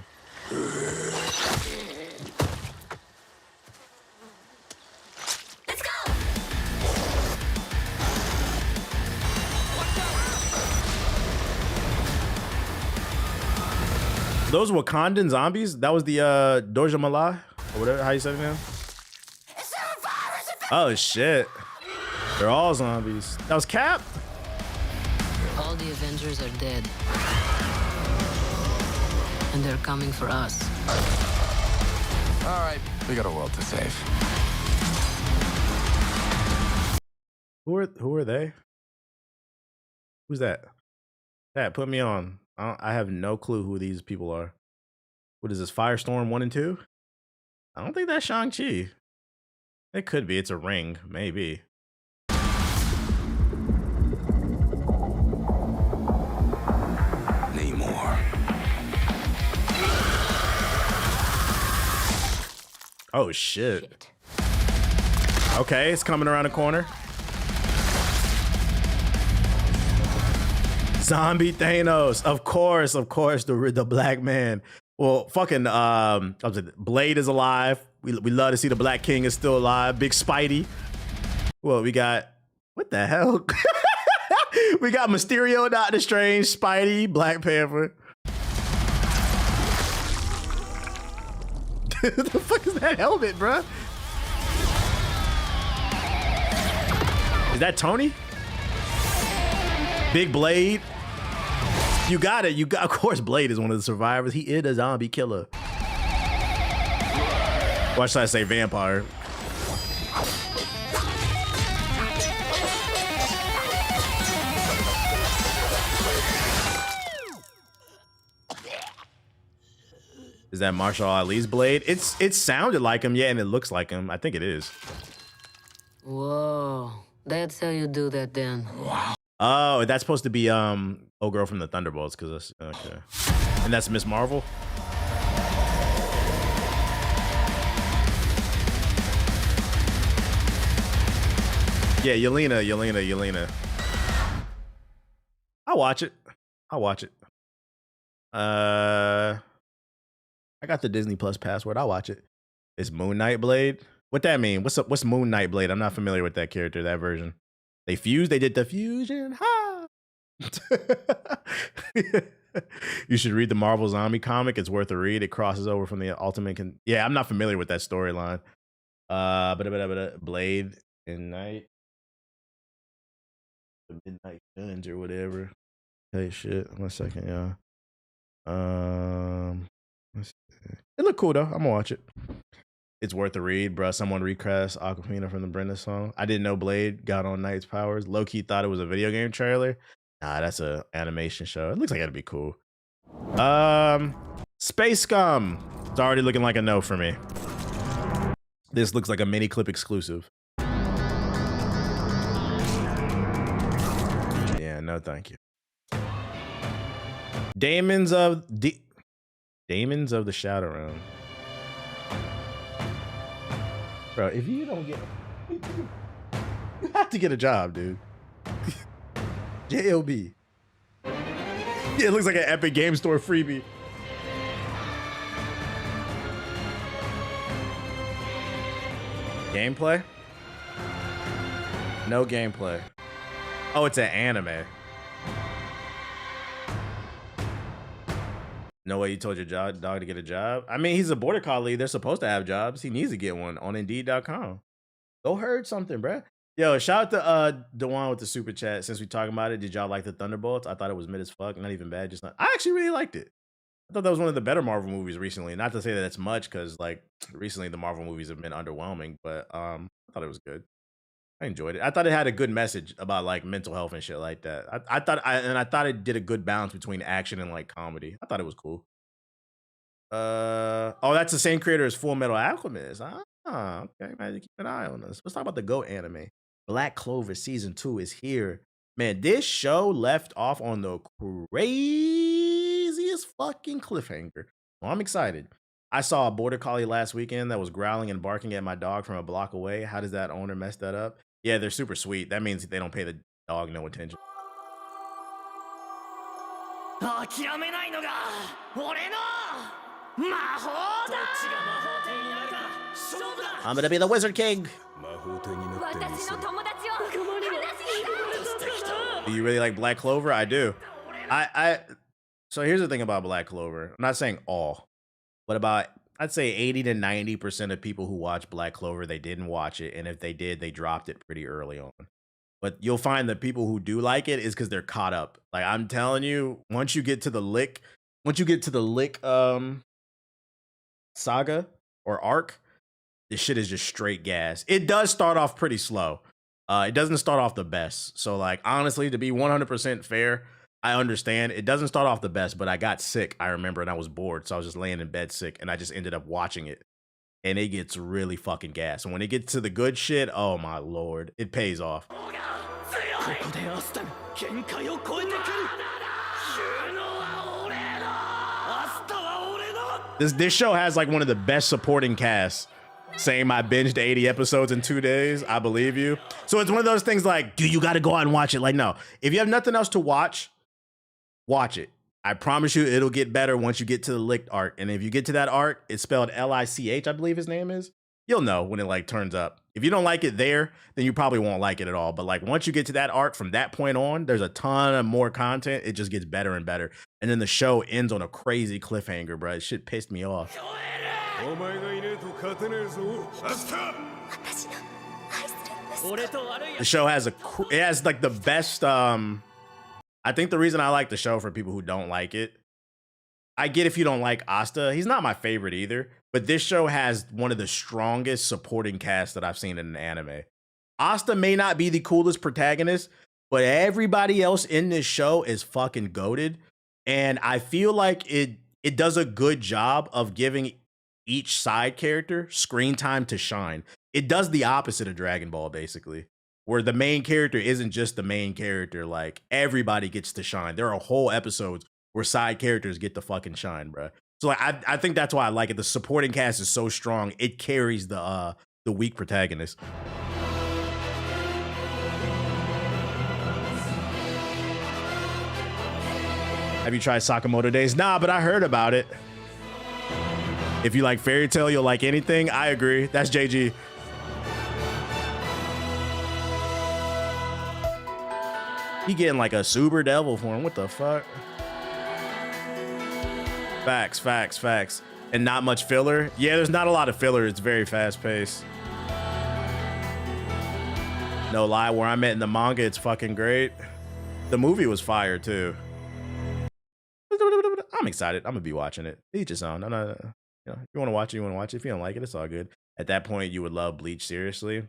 Let's go. Those Wakandan zombies? That was the Doja Malai? Or whatever, how you say it now? Oh shit. They're all zombies. That was Cap? All the Avengers are dead. And they're coming for us. All right, we got a world to save. Who are they? Who's that? That put me on. I have no clue who these people are. What is this? Firestorm 1 and 2? I don't think that's Shang-Chi. It could be. It's a ring, maybe. Namor. Oh shit. Okay, it's coming around the corner. Zombie Thanos, of course, the black man. Well, fucking Blade is alive. We love to see the Black King is still alive. Big Spidey. Well, we got what the hell? We got Mysterio, Doctor Strange, Spidey, Black Panther. What the fuck is that helmet, bruh? Is that Tony? Big Blade. You got it. Of course, Blade is one of the survivors. He is a zombie killer. Why should I say vampire? Is that Marshall Ali's blade? It sounded like him, yeah, and it looks like him. I think it is. Whoa. That's how you do that then. Wow. Oh, that's supposed to be oh girl from the Thunderbolts, because that's okay. And that's Miss Marvel. Yeah, Yelena. I'll watch it. I got the Disney Plus password. I'll watch it. It's Moon Knight Blade. What that mean? What's Moon Knight Blade? I'm not familiar with that character, that version. They fused. They did the fusion. Ha! You should read the Marvel Zombie comic. It's worth a read. It crosses over from the Ultimate. Yeah, I'm not familiar with that storyline. Blade and Night. The Midnight Guns or whatever. Hey, shit. 1 second, y'all. It look cool though. I'm gonna watch it. It's worth a read, bruh. Someone recast Aquafina from the Brenda song. I didn't know Blade got on Knight's powers. Low-key thought it was a video game trailer. Nah, that's a animation show. It looks like it'd be cool. Space Scum. It's already looking like a no for me. This looks like a mini clip exclusive. Yeah, no thank you. Demons of the Shadow Realm. Bro, if you don't get, you have to get a job, dude. JLB. Yeah, it looks like an Epic Game Store freebie. Gameplay? No gameplay. Oh, it's an anime. No way you told your dog to get a job? I mean, he's a border collie. They're supposed to have jobs. He needs to get one on Indeed.com. Go herd something, bruh. Yo, shout out to Dewan with the super chat. Since we talking about it, did y'all like the Thunderbolts? I thought it was mid as fuck. Not even bad. Just not. I actually really liked it. I thought that was one of the better Marvel movies recently. Not to say that it's much, because like recently the Marvel movies have been underwhelming, but I thought it was good. I enjoyed it. I thought it had a good message about like mental health and shit like that. I thought it did a good balance between action and like comedy. I thought it was cool. Oh, that's the same creator as Full Metal Alchemist. Ah, okay, man, keep an eye on this. Let's talk about the Go anime. Black Clover season 2 is here. Man, this show left off on the craziest fucking cliffhanger. Well, I'm excited. I saw a border collie last weekend that was growling and barking at my dog from a block away. How does that owner mess that up? Yeah, they're super sweet. That means they don't pay the dog no attention. I'm gonna be the Wizard King. Do you really like Black Clover? I do. So here's the thing about Black Clover. I'm not saying all, but about I'd say 80 to 90% of people who watch Black Clover, they didn't watch it, and if they did, they dropped it pretty early on. But you'll find that people who do like it is because they're caught up. Like I'm telling you, once you get to the lick saga or arc, this shit is just straight gas. It does start off pretty slow. It doesn't start off the best. So like honestly, to be 100% fair, I understand it doesn't start off the best, but I got sick, I remember, and I was bored, so I was just laying in bed sick, and I just ended up watching it, and it gets really fucking gas. And when it gets to the good shit, oh my lord, it pays off. This show has like one of the best supporting casts. Saying I binged 80 episodes in 2 days, I believe you. So it's one of those things like, dude, you got to go out and watch it. Like, no, if you have nothing else to watch, watch it. I promise you it'll get better once you get to the licked arc. And if you get to that arc, it's spelled Lich, I believe his name is. You'll know when it like turns up. If you don't like it there, then you probably won't like it at all. But like once you get to that arc, from that point on, there's a ton of more content. It just gets better and better. And then the show ends on a crazy cliffhanger, bro. It shit pissed me off. The show has like the best I think the reason I like the show, for people who don't like it, I get if you don't like Asta, he's not my favorite either, but this show has one of the strongest supporting casts that I've seen in an anime. Asta may not be the coolest protagonist, but everybody else in this show is fucking goated, and I feel like it does a good job of giving each side character screen time to shine. It does the opposite of Dragon Ball, basically, where the main character isn't just the main character. Like everybody gets to shine. There are whole episodes where side characters get to fucking shine, bro. So like I think that's why I like it. The supporting cast is so strong, it carries the weak protagonist. Have you tried Sakamoto Days? Nah, but I heard about it. If you like fairy tale, you'll like anything. I agree. That's JG. He getting like a super devil form. What the fuck? Facts. And not much filler. Yeah, there's not a lot of filler. It's very fast paced. No lie, where I'm at in the manga, it's fucking great. The movie was fire too. I'm excited. I'm gonna be watching it. Each his own. No. You know, if you want to watch it, you want to watch it. If you don't like it, it's all good. At that point, you would love Bleach, seriously.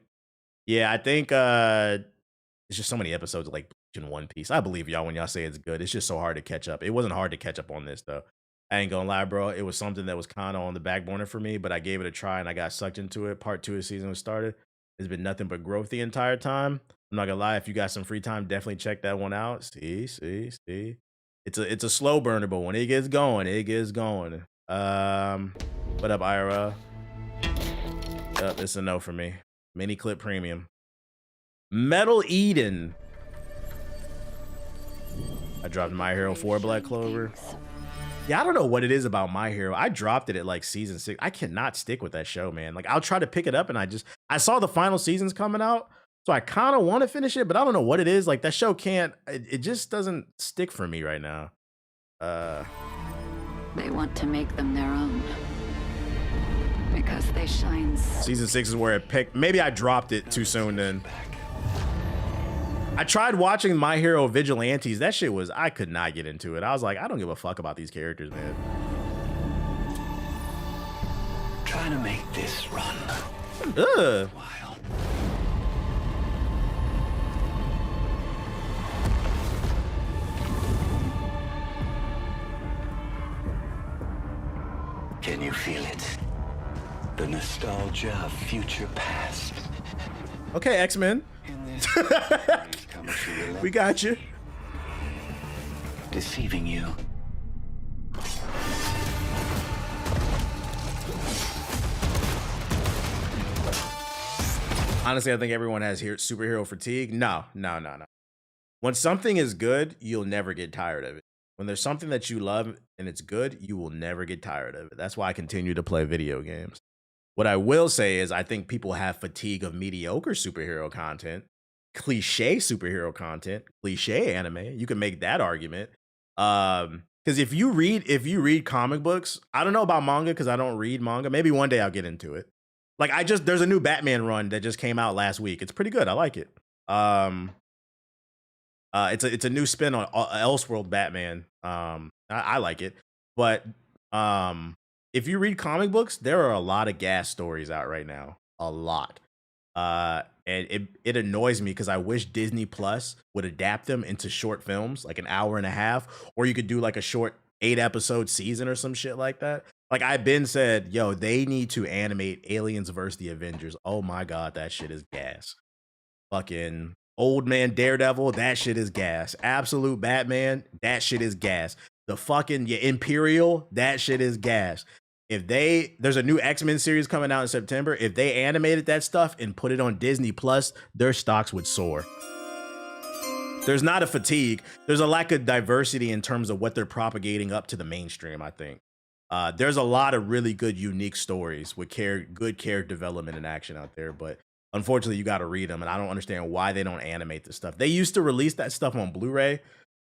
Yeah, I think it's just so many episodes of like Bleach and One Piece. I believe y'all when y'all say it's good. It's just so hard to catch up. It wasn't hard to catch up on this though. I ain't gonna lie, bro. It was something that was kind of on the back burner for me, but I gave it a try and I got sucked into it. Part 2 of the season was started. There's been nothing but growth the entire time. I'm not gonna lie. If you got some free time, definitely check that one out. See. It's a slow burner, but when it gets going, it gets going. What up, Ira? It's a no for me. Mini Clip Premium. Metal Eden. I dropped My Hero 4 Black Clover. Yeah, I don't know what it is about My Hero. I dropped it at like season 6. I cannot stick with that show, man. Like I'll try to pick it up and I saw the final season's coming out. So I kind of want to finish it, but I don't know what it is. Like that show it just doesn't stick for me right now. They want to make them their own because they shine. Season 6 is where it picked. Maybe I dropped it too soon then. I tried watching My Hero Vigilantes. That shit I could not get into it. I was like, I don't give a fuck about these characters, man. Trying to make this run. Ugh. Can you feel it? The nostalgia of future past. Okay, X-Men. We got you. Deceiving you. Honestly, I think everyone has superhero fatigue. No. When something is good, you'll never get tired of it. When there's something that you love and it's good, you will never get tired of it. That's why I continue to play video games. What I will say is I think people have fatigue of mediocre superhero content, cliche superhero content, cliche anime. You can make that argument. Because if you read comic books, I don't know about manga because I don't read manga. Maybe one day I'll get into it. Like there's a new Batman run that just came out last week. It's pretty good. I like it. It's a new spin on Elseworld Batman. I like it, but if you read comic books, there are a lot of gas stories out right now, a lot, and it annoys me because I wish Disney Plus would adapt them into short films, like an hour and a half, or you could do like a short 8-episode season or some shit like that. Like I've been said, yo, they need to animate Aliens vs. the Avengers. Oh my god, that shit is gas. Fucking Old Man Daredevil, that shit is gas. Absolute Batman, that shit is gas. The fucking Imperial, that shit is gas. There's a new X-Men series coming out in September. If they animated that stuff and put it on Disney Plus, their stocks would soar. There's not a fatigue. There's a lack of diversity in terms of what they're propagating up to the mainstream, I think. There's a lot of really good, unique stories with good character development and action out there, but unfortunately, you got to read them, and I don't understand why they don't animate this stuff. They used to release that stuff on Blu-ray.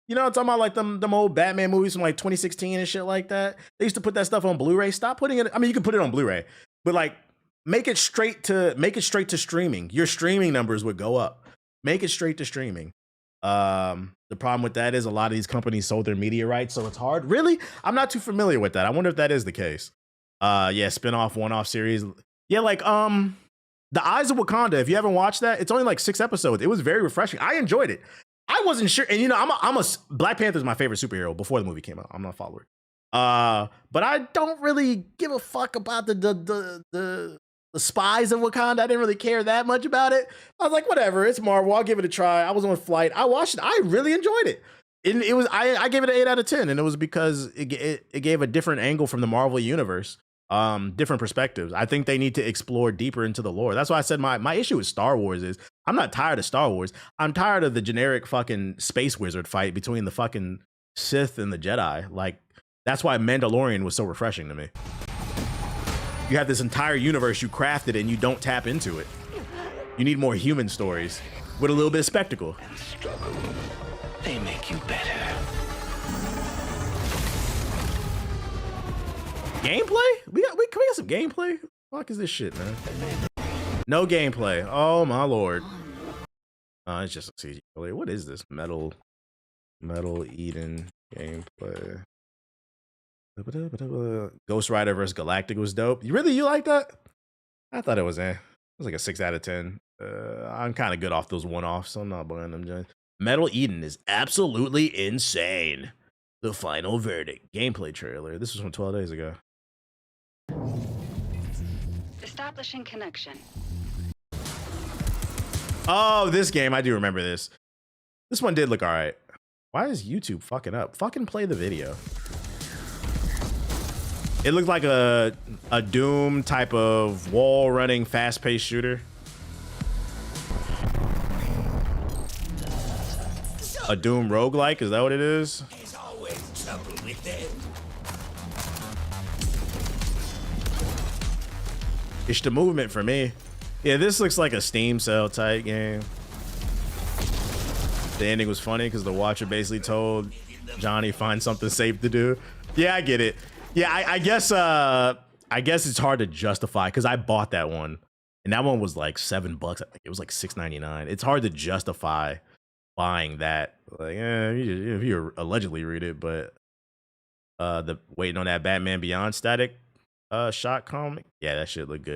You know, I'm talking about like them old Batman movies from like 2016 and shit like that. They used to put that stuff on Blu-ray. Stop putting it. I mean, you can put it on Blu-ray, but like make it straight to streaming. Your streaming numbers would go up. Make it straight to streaming. The problem with that is a lot of these companies sold their media rights, so it's hard. Really? I'm not too familiar with that. I wonder if that is the case. Yeah, spin-off, one-off series. Yeah, like The Eyes of Wakanda. If you haven't watched that, it's only like 6 episodes. It was very refreshing. I enjoyed it. I wasn't sure, and you know, I'm a Black Panther's my favorite superhero before the movie came out. I'm not a follower. But I don't really give a fuck about the spies of Wakanda. I didn't really care that much about it. I was like, whatever, it's Marvel. I'll give it a try. I was on flight. I watched it. I really enjoyed it. It was I gave it an 8 out of 10, and it was because it gave a different angle from the Marvel universe, different perspectives. I think they need to explore deeper into the lore. That's why I said my issue with Star Wars is I'm not tired of Star Wars. I'm tired of the generic fucking space wizard fight between the fucking Sith and the Jedi. Like, that's why Mandalorian was so refreshing to me. You have this entire universe you crafted and you don't tap into it. You need more human stories with a little bit of spectacle. And struggle, they make you better. Gameplay? Can we get some gameplay? What the fuck is this shit, man? No gameplay. Oh my lord. It's just a CG. What is this? Metal Eden gameplay. Ghost Rider vs. Galactic was dope. You like that? I thought it was It was like a 6 out of 10. I'm kind of good off those one-offs, so I'm not buying them. Joints. Metal Eden is absolutely insane. The final verdict. Gameplay trailer. This was from 12 days ago. Establishing connection. Oh, this game. I do remember this. This one did look all right. Why is YouTube fucking up? Fucking play the video. It looked like a Doom type of wall running fast-paced shooter. A Doom roguelike, is that what it is? There's always trouble with them. It's the movement for me. Yeah, this looks like a Steam sale type game. The ending was funny because the Watcher basically told Johnny find something safe to do. Yeah, I get it. Yeah, I guess it's hard to justify because I bought that one and that one was like $7. I think it was like $6.99. It's hard to justify buying that. Like, if you allegedly read it, but the waiting on that Batman Beyond static shot comic, yeah, that shit look good.